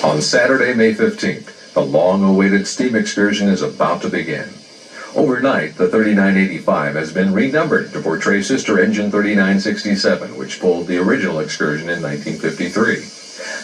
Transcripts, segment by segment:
On Saturday, May 15th, the long-awaited steam excursion is about to begin. Overnight, the 3985 has been renumbered to portray sister engine 3967, which pulled the original excursion in 1953.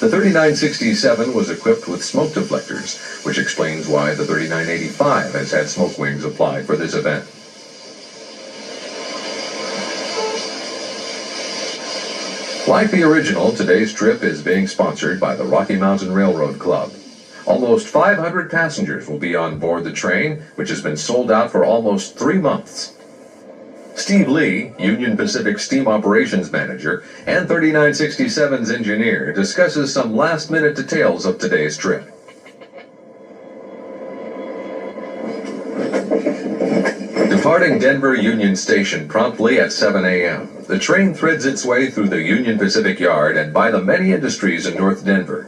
The 3967 was equipped with smoke deflectors, which explains why the 3985 has had smoke wings applied for this event. Like the original, today's trip is being sponsored by the Rocky Mountain Railroad Club. Almost 500 passengers will be on board the train, which has been sold out for almost 3 months. Steve Lee, Union Pacific Steam Operations Manager and 3967's engineer, discusses some last-minute details of today's trip. Departing Denver Union Station promptly at 7 a.m., the train threads its way through the Union Pacific Yard and by the many industries in North Denver.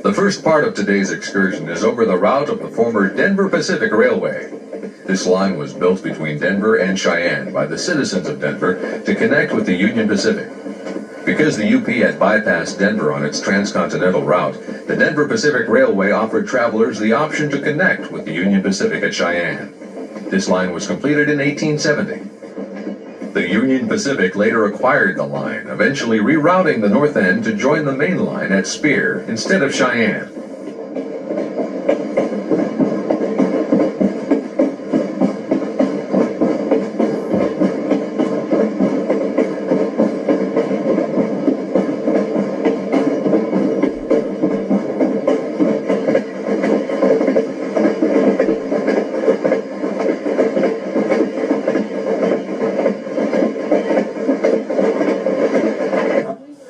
The first part of today's excursion is over the route of the former Denver Pacific Railway. This line was built between Denver and Cheyenne by the citizens of Denver to connect with the Union Pacific. Because the UP had bypassed Denver on its transcontinental route, the Denver Pacific Railway offered travelers the option to connect with the Union Pacific at Cheyenne. This line was completed in 1870. The Union Pacific later acquired the line, eventually rerouting the north end to join the main line at Spear instead of Cheyenne.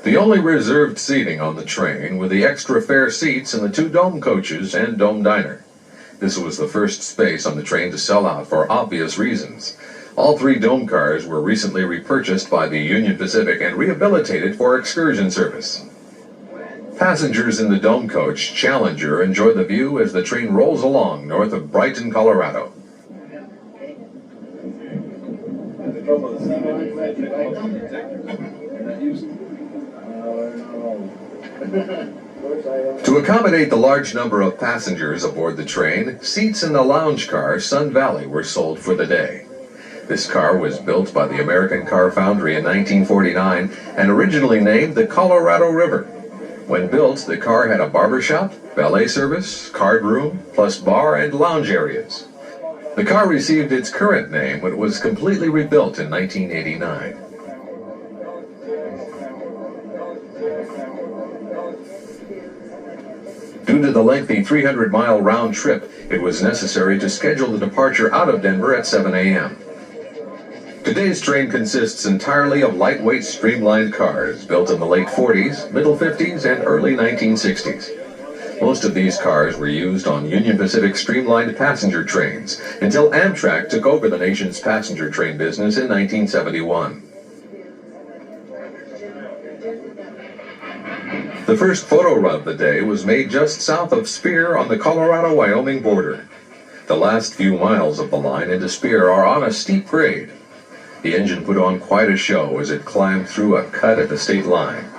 The only reserved seating on the train were the extra fare seats in the 2 dome coaches and dome diner. This was the first space on the train to sell out for obvious reasons. All 3 dome cars were recently repurchased by the Union Pacific and rehabilitated for excursion service. Passengers in the dome coach Challenger enjoy the view as the train rolls along north of Brighton, Colorado. To accommodate the large number of passengers aboard the train, seats in the lounge car Sun Valley were sold for the day. This car was built by the American Car Foundry in 1949 and originally named the Colorado River. When built, the car had a barber shop, valet service, card room, plus bar and lounge areas. The car received its current name when it was completely rebuilt in 1989. Due to the lengthy 300-mile round trip, it was necessary to schedule the departure out of Denver at 7 a.m. Today's train consists entirely of lightweight streamlined cars built in the late 40s, middle 50s, and early 1960s. Most of these cars were used on Union Pacific streamlined passenger trains until Amtrak took over the nation's passenger train business in 1971. The first photo run of the day was made just south of Spear on the Colorado-Wyoming border. The last few miles of the line into Spear are on a steep grade. The engine put on quite a show as it climbed through a cut at the state line.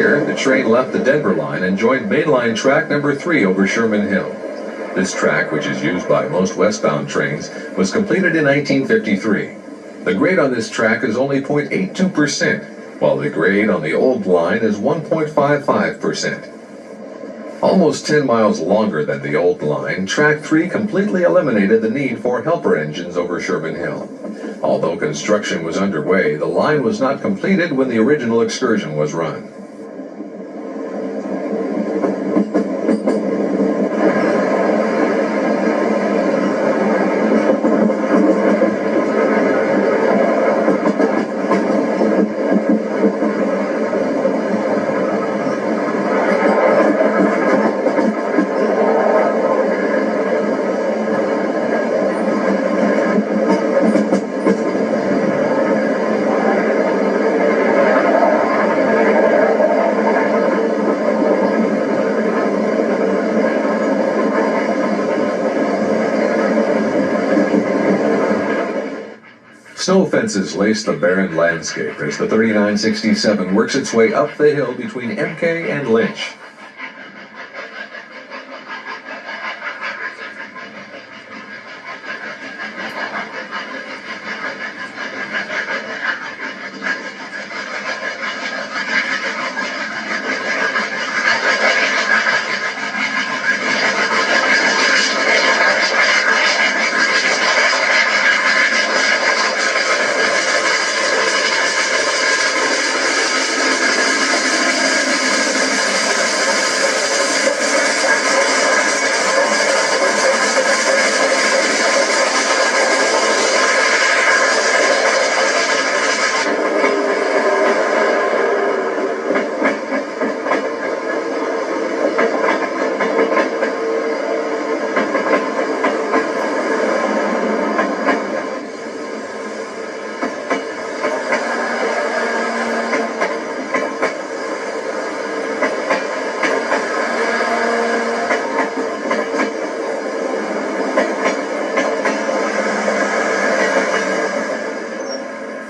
The train left the Denver line and joined mainline track number 3 over Sherman Hill. This track, which is used by most westbound trains, was completed in 1953. The grade on this track is only 0.82%, while the grade on the old line is 1.55%. Almost 10 miles longer than the old line, Track 3 completely eliminated the need for helper engines over Sherman Hill. Although construction was underway, the line was not completed when the original excursion was run. Snow fences lace the barren landscape as the 3967 works its way up the hill between MK and Lynch.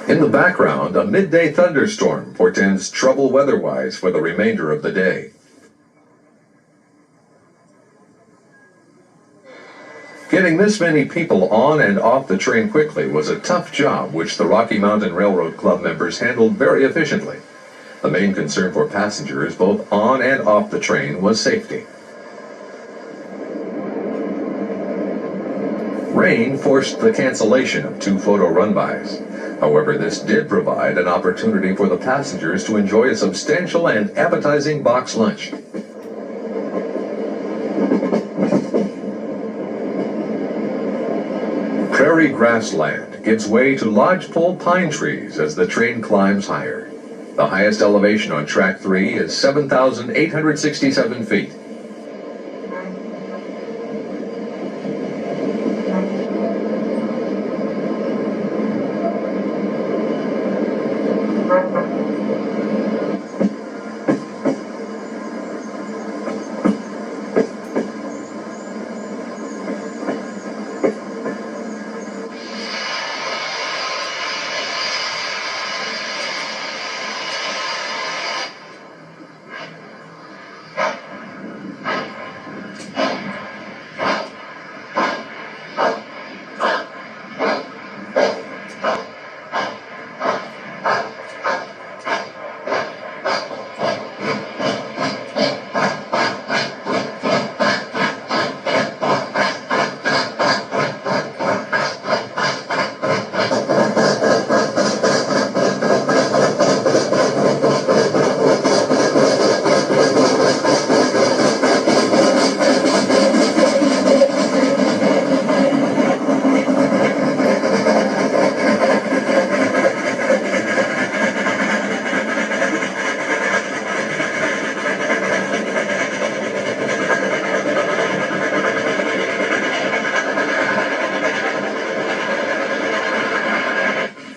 In the background, a midday thunderstorm portends trouble weather-wise for the remainder of the day. Getting this many people on and off the train quickly was a tough job which the Rocky Mountain Railroad Club members handled very efficiently. The main concern for passengers both on and off the train was safety. Rain forced the cancellation of 2 photo run-bys. However, this did provide an opportunity for the passengers to enjoy a substantial and appetizing box lunch. Prairie grassland gives way to lodgepole pine trees as the train climbs higher. The highest elevation on Track 3 is 7,867 feet.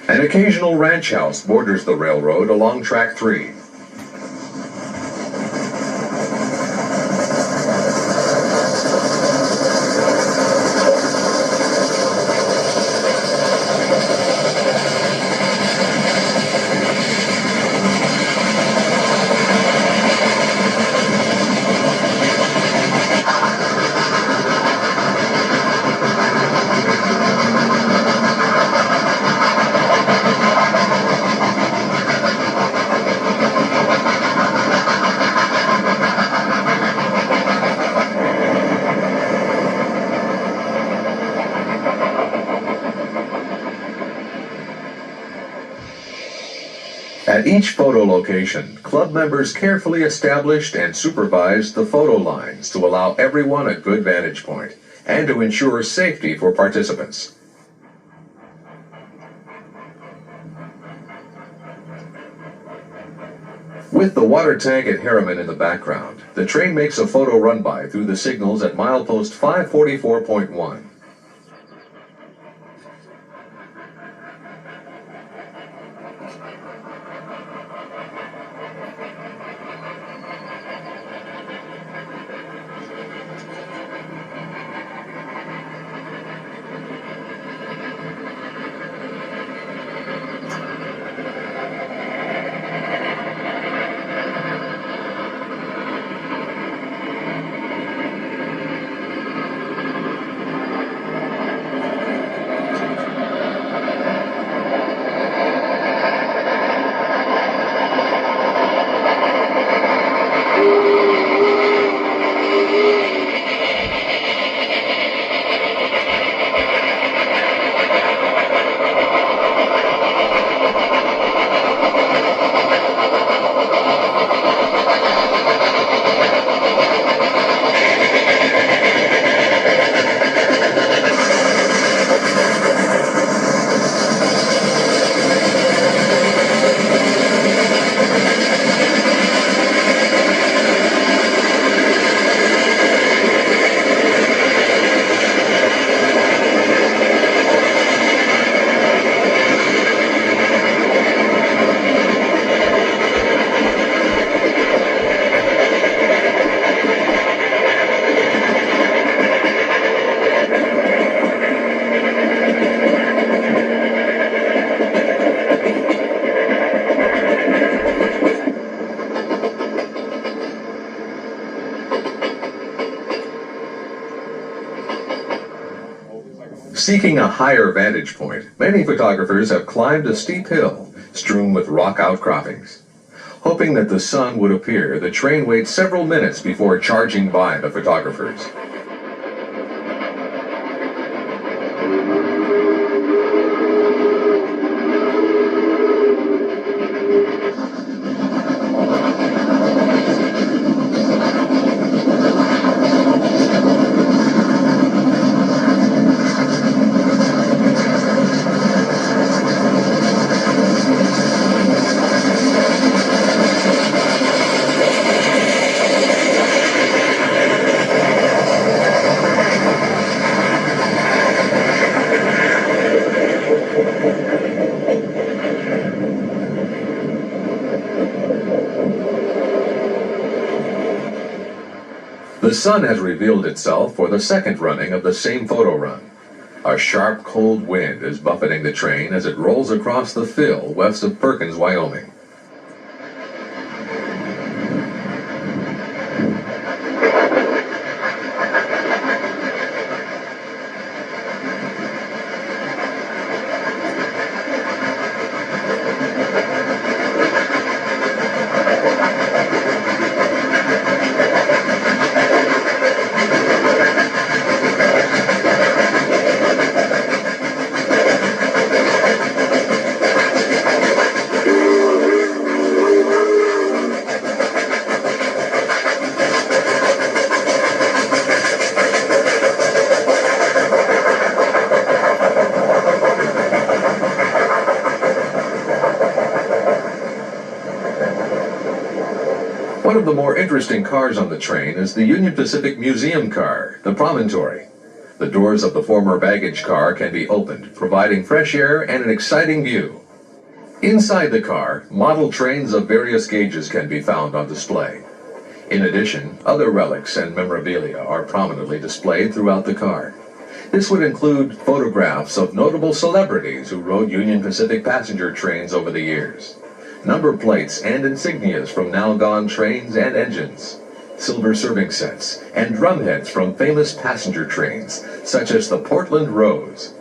An occasional ranch house borders the railroad along Track 3. At each photo location, club members carefully established and supervised the photo lines to allow everyone a good vantage point and to ensure safety for participants. With the water tank at Harriman in the background, the train makes a photo run-by through the signals at milepost 544.1. Seeking a higher vantage point, many photographers have climbed a steep hill strewn with rock outcroppings. Hoping that the sun would appear, the train waits several minutes before charging by the photographers. The sun has revealed itself for the second running of the same photo run. A sharp, cold wind is buffeting the train as it rolls across the fill west of Perkins, Wyoming. One of the more interesting cars on the train is the Union Pacific Museum car, the Promontory. The doors of the former baggage car can be opened, providing fresh air and an exciting view. Inside the car, model trains of various gauges can be found on display. In addition, other relics and memorabilia are prominently displayed throughout the car. This would include photographs of notable celebrities who rode Union Pacific passenger trains over the years, number plates and insignias from now-gone trains and engines, silver serving sets, and drumheads from famous passenger trains, such as the Portland Rose.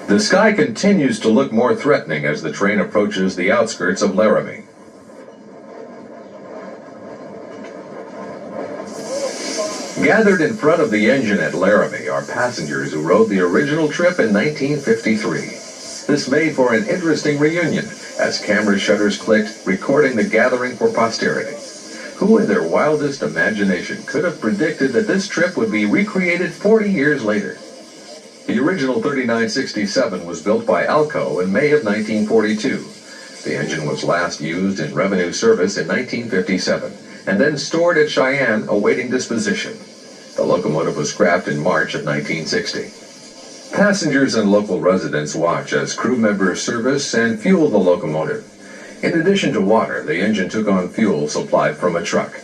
The sky continues to look more threatening as the train approaches the outskirts of Laramie. Gathered in front of the engine at Laramie are passengers who rode the original trip in 1953. This made for an interesting reunion as camera shutters clicked, recording the gathering for posterity. Who in their wildest imagination could have predicted that this trip would be recreated 40 years later? The original 3967 was built by Alco in May of 1942. The engine was last used in revenue service in 1957 and then stored at Cheyenne awaiting disposition. The locomotive was scrapped in March of 1960. Passengers and local residents watch as crew members service and fuel the locomotive. In addition to water, the engine took on fuel supplied from a truck.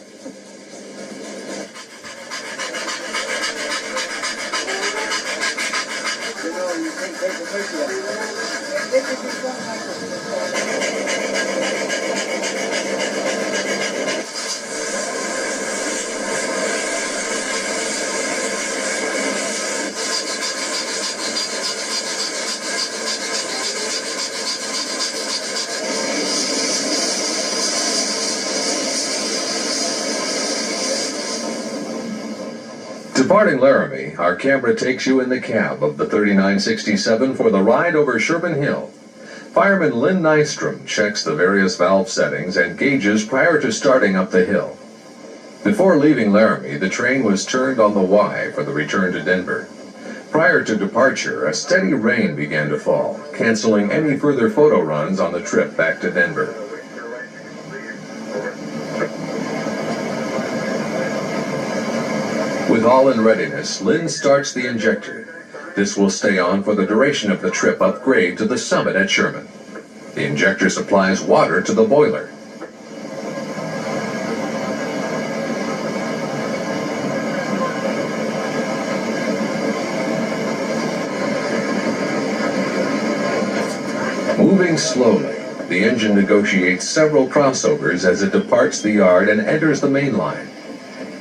Departing Laramie, our camera takes you in the cab of the 3967 for the ride over Sherman Hill. Fireman Lynn Nystrom checks the various valve settings and gauges prior to starting up the hill. Before leaving Laramie, the train was turned on the Y for the return to Denver. Prior to departure, a steady rain began to fall, canceling any further photo runs on the trip back to Denver. With all in readiness, Lynn starts the injector. This will stay on for the duration of the trip upgrade to the summit at Sherman. The injector supplies water to the boiler. Moving slowly, the engine negotiates several crossovers as it departs the yard and enters the main line.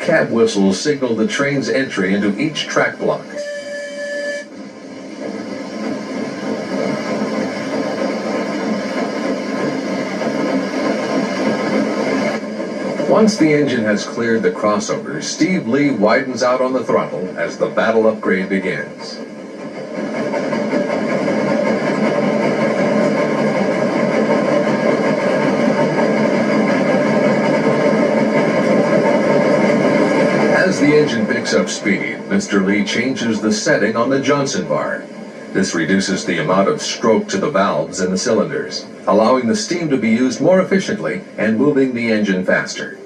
Cab whistles signal the train's entry into each track block. Once the engine has cleared the crossovers, Steve Lee widens out on the throttle as the battle upgrade begins. As the engine picks up speed, Mr. Lee changes the setting on the Johnson bar. This reduces the amount of stroke to the valves in the cylinders, allowing the steam to be used more efficiently and moving the engine faster.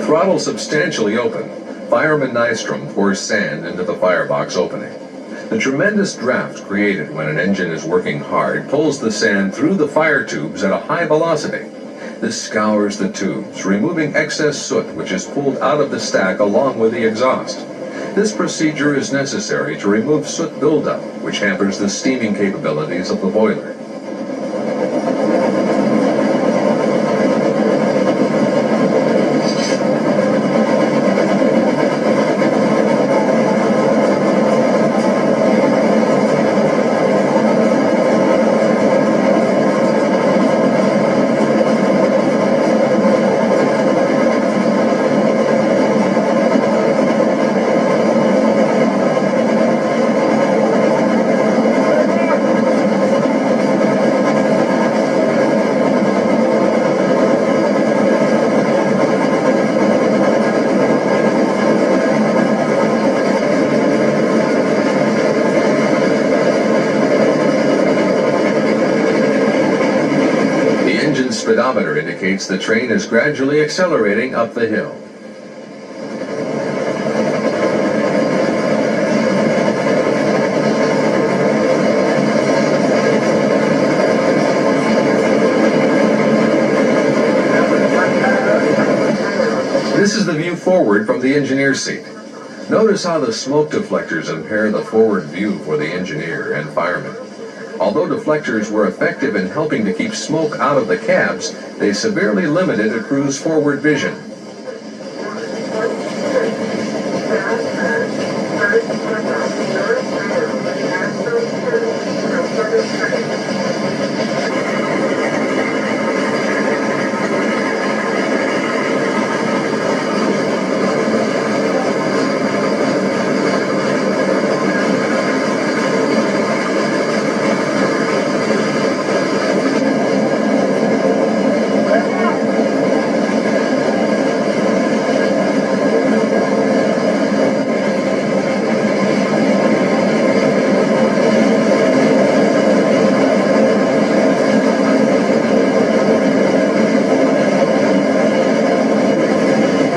Throttle substantially open, Fireman Nystrom pours sand into the firebox opening. The tremendous draft created when an engine is working hard pulls the sand through the fire tubes at a high velocity. This scours the tubes, removing excess soot which is pulled out of the stack along with the exhaust. This procedure is necessary to remove soot buildup, which hampers the steaming capabilities of the boiler. Speedometer indicates the train is gradually accelerating up the hill. This is the view forward from the engineer's seat. Notice how the smoke deflectors impair the forward view for the engineer and fireman. Although deflectors were effective in helping to keep smoke out of the cabs, they severely limited a crew's forward vision.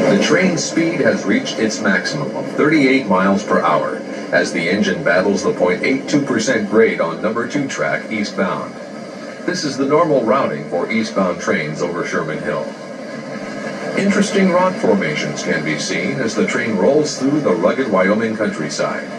The train's speed has reached its maximum of 38 miles per hour as the engine battles the 0.82% grade on number 2 track eastbound. This is the normal routing for eastbound trains over Sherman Hill. Interesting rock formations can be seen as the train rolls through the rugged Wyoming countryside.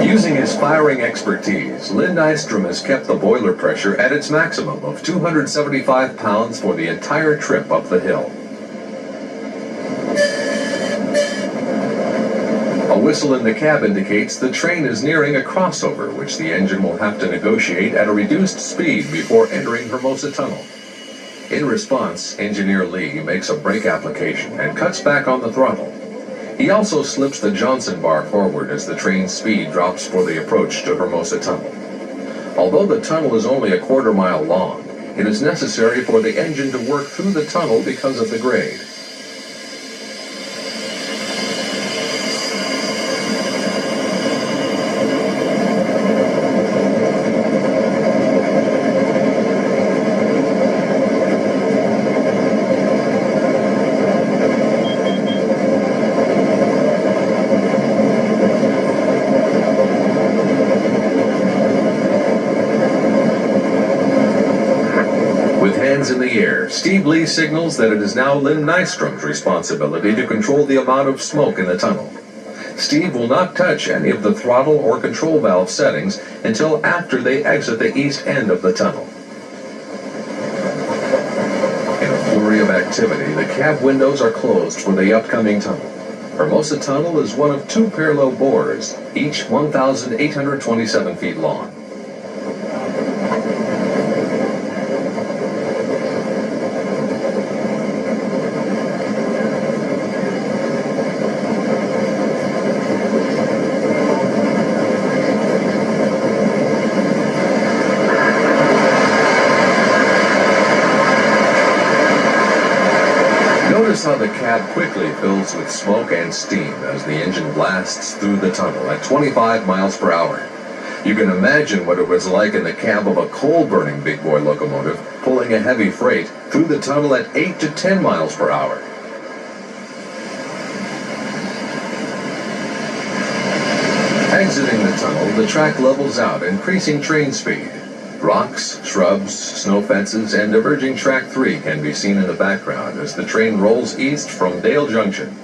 Using his firing expertise, Lynn Nystrom has kept the boiler pressure at its maximum of 275 pounds for the entire trip up the hill. A whistle in the cab indicates the train is nearing a crossover, which the engine will have to negotiate at a reduced speed before entering Hermosa Tunnel. In response, Engineer Lee makes a brake application and cuts back on the throttle. He also slips the Johnson bar forward as the train's speed drops for the approach to Hermosa Tunnel. Although the tunnel is only a quarter-mile long, it is necessary for the engine to work through the tunnel because of the grade. With hands in the air, Steve Lee signals that it is now Lynn Nystrom's responsibility to control the amount of smoke in the tunnel. Steve will not touch any of the throttle or control valve settings until after they exit the east end of the tunnel. In a flurry of activity, the cab windows are closed for the upcoming tunnel. Hermosa Tunnel is one of 2 parallel bores, each 1,827 feet long. Notice how the cab quickly fills with smoke and steam as the engine blasts through the tunnel at 25 miles per hour. You can imagine what it was like in the cab of a coal-burning big boy locomotive pulling a heavy freight through the tunnel at 8 to 10 miles per hour. Exiting the tunnel, the track levels out, increasing train speed. Rocks, shrubs, snow fences, and diverging Track 3 can be seen in the background as the train rolls east from Dale Junction.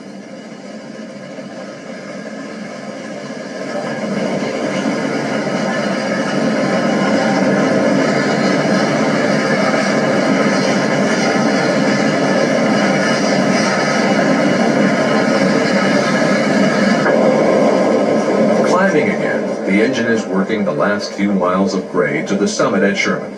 Climbing again, the engine is working the last few miles of grade to the summit at Sherman.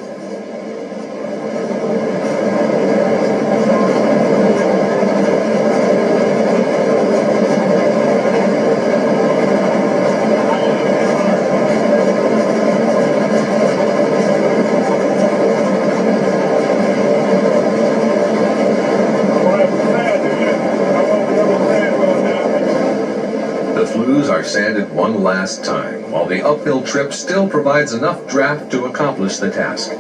are sanded one last time, while the uphill trip still provides enough draft to accomplish the task.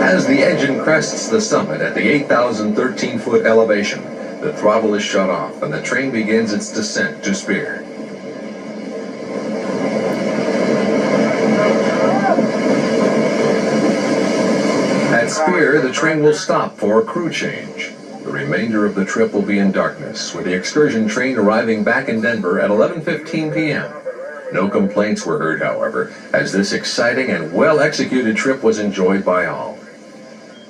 As the engine crests the summit at the 8,013-foot elevation, the throttle is shut off and the train begins its descent to Speer. At Speer, the train will stop for a crew change. The remainder of the trip will be in darkness, with the excursion train arriving back in Denver at 11:15 p.m. No complaints were heard, however, as this exciting and well-executed trip was enjoyed by all.